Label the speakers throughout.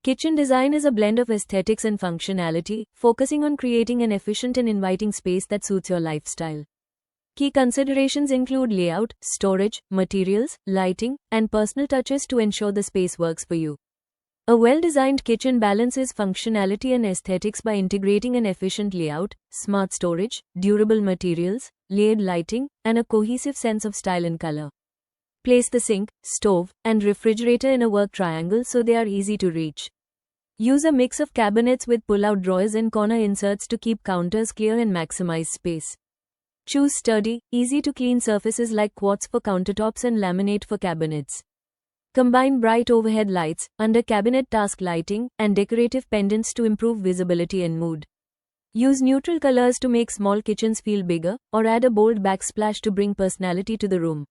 Speaker 1: Kitchen design is a blend of aesthetics and functionality, focusing on creating an efficient and inviting space that suits your lifestyle. Key considerations include layout, storage, materials, lighting, and personal touches to ensure the space works for you. A well-designed kitchen balances functionality and aesthetics by integrating an efficient layout, smart storage, durable materials, layered lighting, and a cohesive sense of style and color. Place the sink, stove, and refrigerator in a work triangle so they are easy to reach. Use a mix of cabinets with pull-out drawers and corner inserts to keep counters clear and maximize space. Choose sturdy, easy-to-clean surfaces like quartz for countertops and laminate for cabinets. Combine bright overhead lights, under-cabinet task lighting, and decorative pendants to improve visibility and mood. Use neutral colors to make small kitchens feel bigger, or add a bold backsplash to bring personality to the room.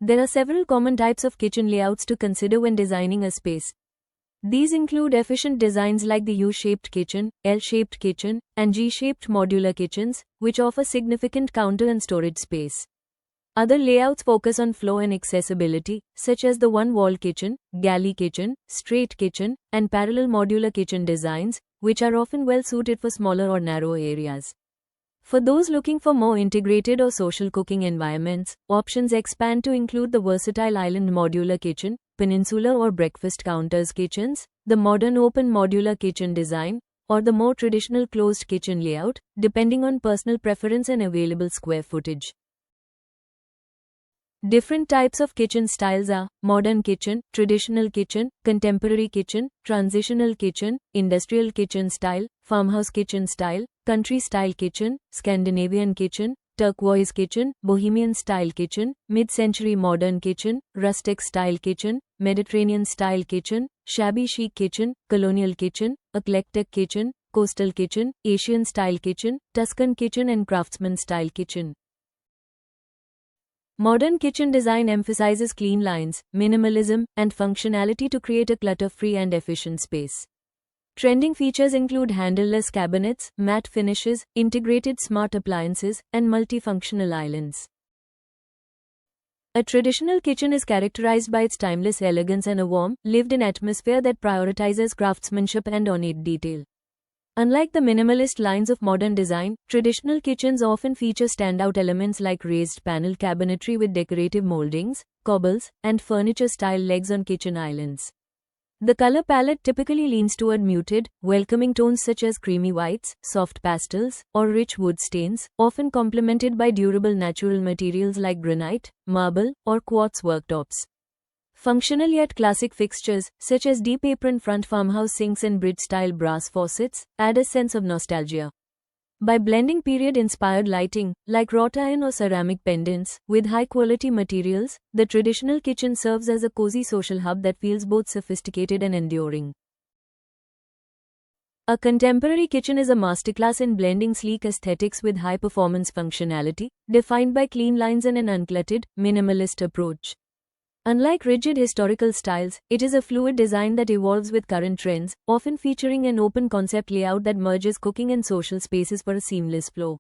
Speaker 1: There are several common types of kitchen layouts to consider when designing a space. These include efficient designs like the U-shaped kitchen, L-shaped kitchen, and G-shaped modular kitchens, which offer significant counter and storage space. Other layouts focus on flow and accessibility, such as the one-wall kitchen, galley kitchen, straight kitchen, and parallel modular kitchen designs, which are often well suited for smaller or narrow areas. For those looking for more integrated or social cooking environments, options expand to include the versatile island modular kitchen, peninsular or breakfast counters kitchens, the modern open modular kitchen design, or the more traditional closed kitchen layout, depending on personal preference and available square footage. Different types of kitchen styles are modern kitchen, traditional kitchen, contemporary kitchen, transitional kitchen, industrial kitchen style, farmhouse kitchen style, country style kitchen, Scandinavian kitchen, turquoise kitchen, bohemian style kitchen, mid-century modern kitchen, rustic style kitchen, Mediterranean style kitchen, shabby chic kitchen, colonial kitchen, eclectic kitchen, coastal kitchen, Asian style kitchen, Tuscan kitchen and craftsman style kitchen. Modern kitchen design emphasizes clean lines, minimalism, and functionality to create a clutter-free and efficient space. Trending features include handleless cabinets, matte finishes, integrated smart appliances, and multifunctional islands. A traditional kitchen is characterized by its timeless elegance and a warm, lived-in atmosphere that prioritizes craftsmanship and ornate detail. Unlike the minimalist lines of modern design, traditional kitchens often feature standout elements like raised panel cabinetry with decorative moldings, cobbles, and furniture-style legs on kitchen islands. The color palette typically leans toward muted, welcoming tones such as creamy whites, soft pastels, or rich wood stains, often complemented by durable natural materials like granite, marble, or quartz worktops. Functional yet classic fixtures, such as deep apron front farmhouse sinks and bridge-style brass faucets, add a sense of nostalgia. By blending period-inspired lighting, like wrought iron or ceramic pendants, with high-quality materials, the traditional kitchen serves as a cozy social hub that feels both sophisticated and enduring. A contemporary kitchen is a masterclass in blending sleek aesthetics with high-performance functionality, defined by clean lines and an uncluttered, minimalist approach. Unlike rigid historical styles, it is a fluid design that evolves with current trends, often featuring an open concept layout that merges cooking and social spaces for a seamless flow.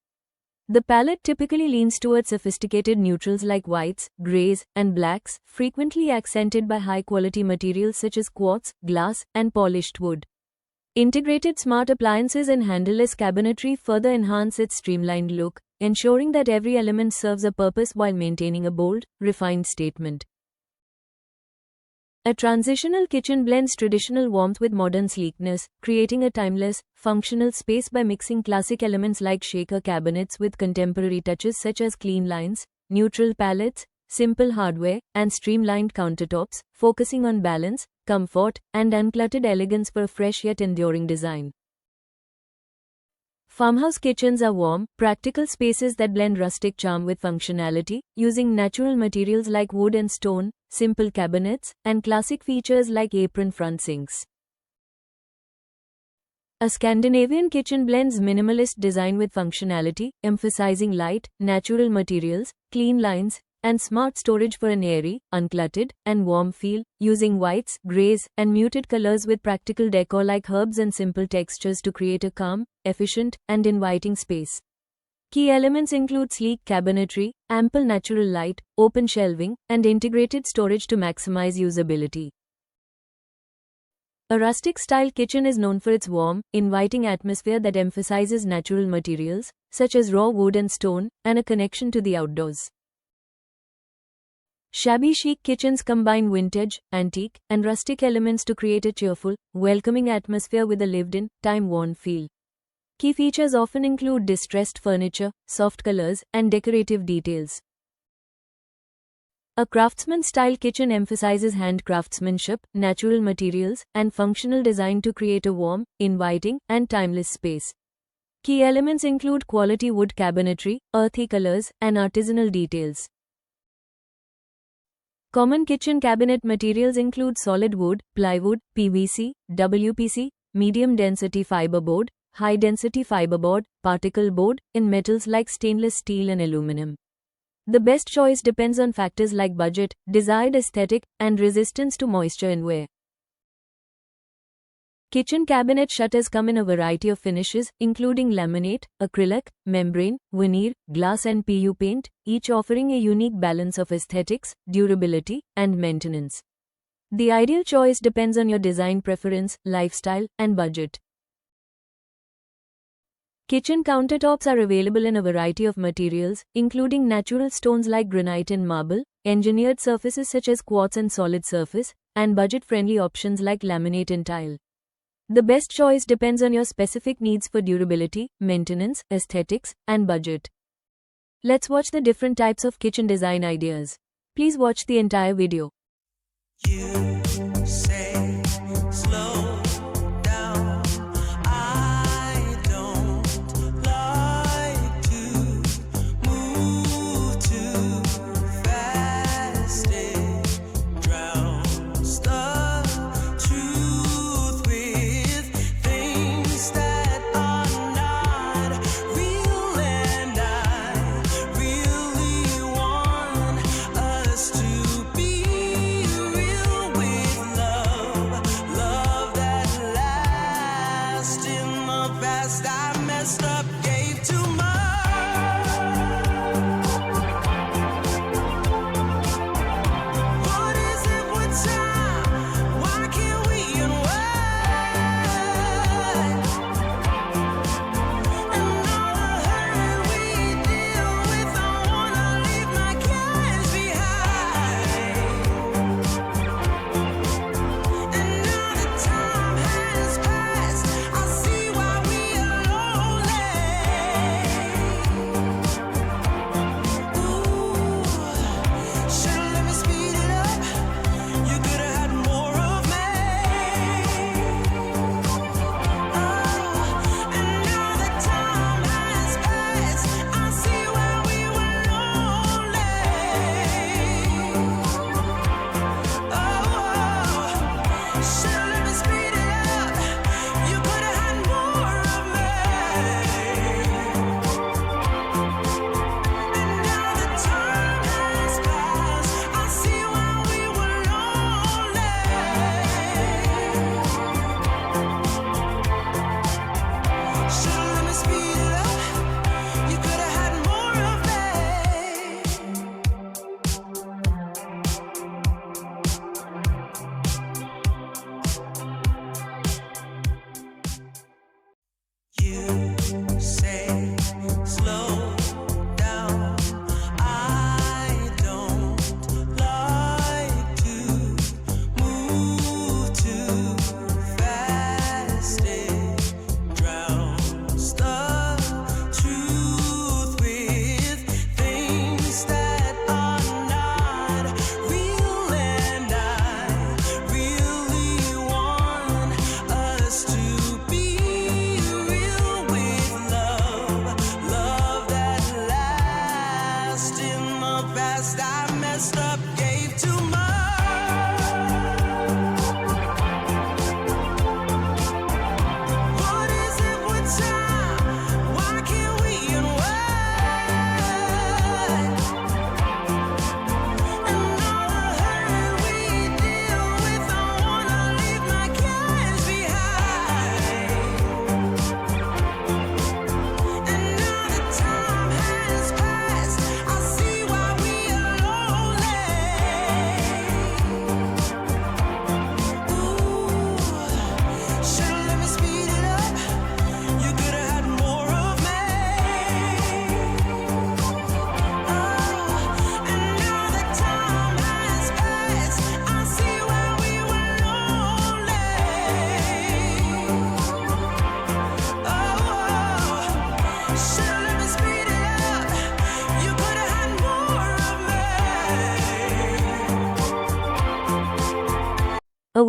Speaker 1: The palette typically leans towards sophisticated neutrals like whites, grays, and blacks, frequently accented by high-quality materials such as quartz, glass, and polished wood. Integrated smart appliances and handleless cabinetry further enhance its streamlined look, ensuring that every element serves a purpose while maintaining a bold, refined statement. A transitional kitchen blends traditional warmth with modern sleekness, creating a timeless, functional space by mixing classic elements like shaker cabinets with contemporary touches such as clean lines, neutral palettes, simple hardware, and streamlined countertops, focusing on balance, comfort, and uncluttered elegance for a fresh yet enduring design. Farmhouse kitchens are warm, practical spaces that blend rustic charm with functionality, using natural materials like wood and stone, simple cabinets, and classic features like apron front sinks. A Scandinavian kitchen blends minimalist design with functionality, emphasizing light, natural materials, clean lines, and smart storage for an airy, uncluttered, and warm feel, using whites, grays, and muted colors with practical decor like herbs and simple textures to create a calm, efficient, and inviting space. Key elements include sleek cabinetry, ample natural light, open shelving, and integrated storage to maximize usability. A rustic-style kitchen is known for its warm, inviting atmosphere that emphasizes natural materials, such as raw wood and stone, and a connection to the outdoors. Shabby chic kitchens combine vintage, antique, and rustic elements to create a cheerful, welcoming atmosphere with a lived-in, time-worn feel. Key features often include distressed furniture, soft colors, and decorative details. A craftsman-style kitchen emphasizes hand craftsmanship, natural materials, and functional design to create a warm, inviting, and timeless space. Key elements include quality wood cabinetry, earthy colors, and artisanal details. Common kitchen cabinet materials include solid wood, plywood, PVC, WPC, medium-density fiberboard, high-density fiberboard, particle board, in metals like stainless steel and aluminum. The best choice depends on factors like budget, desired aesthetic, and resistance to moisture and wear. Kitchen cabinet shutters come in a variety of finishes, including laminate, acrylic, membrane, veneer, glass and PU paint, each offering a unique balance of aesthetics, durability, and maintenance. The ideal choice depends on your design preference, lifestyle, and budget. Kitchen countertops are available in a variety of materials, including natural stones like granite and marble, engineered surfaces such as quartz and solid surface, and budget-friendly options like laminate and tile. The best choice depends on your specific needs for durability, maintenance, aesthetics, and budget. Let's watch the different types of kitchen design ideas. Please watch the entire video.
Speaker 2: You say slow down. I don't like to move too fast. It drowns the truth with things that are not real, and I really want us to be real with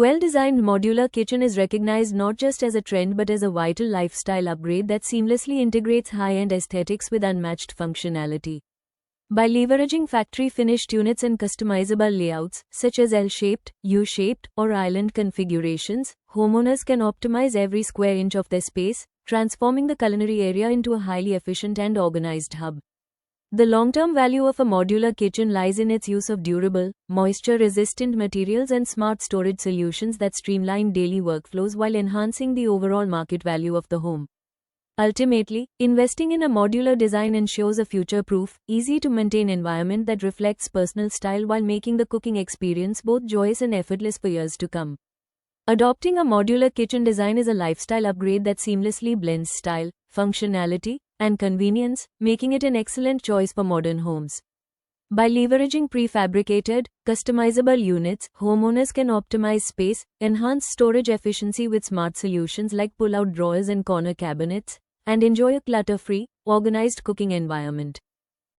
Speaker 1: well-designed modular kitchen is recognized not just as a trend but as a vital lifestyle upgrade that seamlessly integrates high-end aesthetics with unmatched functionality. By leveraging factory-finished units and customizable layouts, such as L-shaped, U-shaped, or island configurations, homeowners can optimize every square inch of their space, transforming the culinary area into a highly efficient and organized hub. The long-term value of a modular kitchen lies in its use of durable, moisture-resistant materials and smart storage solutions that streamline daily workflows while enhancing the overall market value of the home. Ultimately, investing in a modular design ensures a future-proof, easy-to-maintain environment that reflects personal style while making the cooking experience both joyous and effortless for years to come. Adopting a modular kitchen design is a lifestyle upgrade that seamlessly blends style, functionality, and convenience, making it an excellent choice for modern homes. By leveraging prefabricated, customizable units, homeowners can optimize space, enhance storage efficiency with smart solutions like pull-out drawers and corner cabinets, and enjoy a clutter-free, organized cooking environment.